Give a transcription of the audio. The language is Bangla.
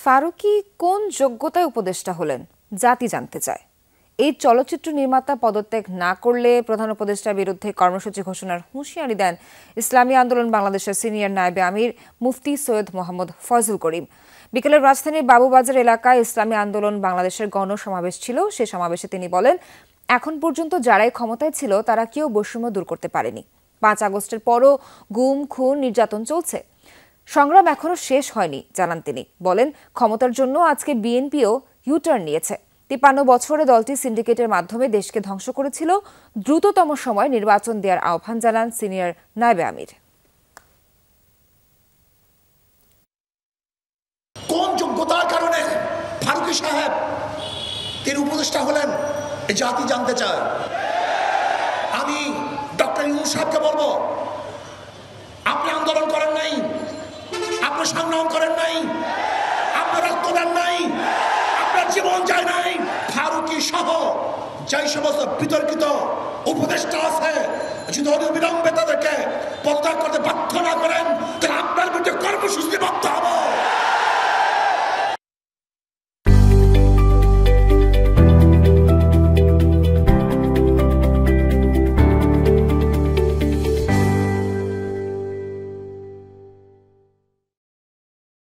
ফারুকী কোন যোগ্যতায় উপদেষ্টা হলেন জাতি জানতে চায়। এই চলচ্চিত্র নির্মাতা পদত্যাগ না করলে প্রধান উপদেষ্টার বিরুদ্ধে কর্মসূচি ঘোষণার হুঁশিয়ারি দেন ইসলামী আন্দোলন বাংলাদেশের সিনিয়র নায়েবে আমির মুফতি সৈয়দ মোহাম্মদ ফয়জুল করিম। বিকেলে রাজধানীর বাবুবাজার এলাকায় ইসলামী আন্দোলন বাংলাদেশের গণসমাবেশ ছিল। সে সমাবেশে তিনি বলেন, এখন পর্যন্ত যারাই ক্ষমতায় ছিল তারা কেউ বৈষম্য দূর করতে পারেনি। 5 আগস্টের পরও গুম, খুন, নির্যাতন চলছে। সংগ্রাম এখনো শেষ হয়নি জানান তিনি। বলেন, ক্ষমতার জন্য আজকে বিএনপিও ইউটার্ন নিয়েছে। 53 বছরে দলটি সিন্ডিকেটের মাধ্যমে দেশকে ধ্বংস করেছিল। দ্রুততম সময় নির্বাচন দেওয়ার আহ্বান জানান সিনিয়র নায়েবে আমির। কোন যোগ্যতার কারণে ফারুকী সাহেব তিনি উপদেষ্টা হলেন এই জাতি জানতে চায়। আমি ডক্টর ইউনূস সাহেবকে বলবো, আপনি আন্দোলন করেন নাই, আপনি সংগ্রাম করেন নাই, আপনি রক্ত দেন নাই, আপনার জীবন যায় নাই। ফারুকী সহ যেই সমস্ত বিতর্কিত উপদেষ্টা আছে, যদি অবিলম্বে তাদেরকে পদত্যাগ করতে বাধ্য না করেন তাহলে আপনার বিরুদ্ধে কর্মসূচি বাধ্য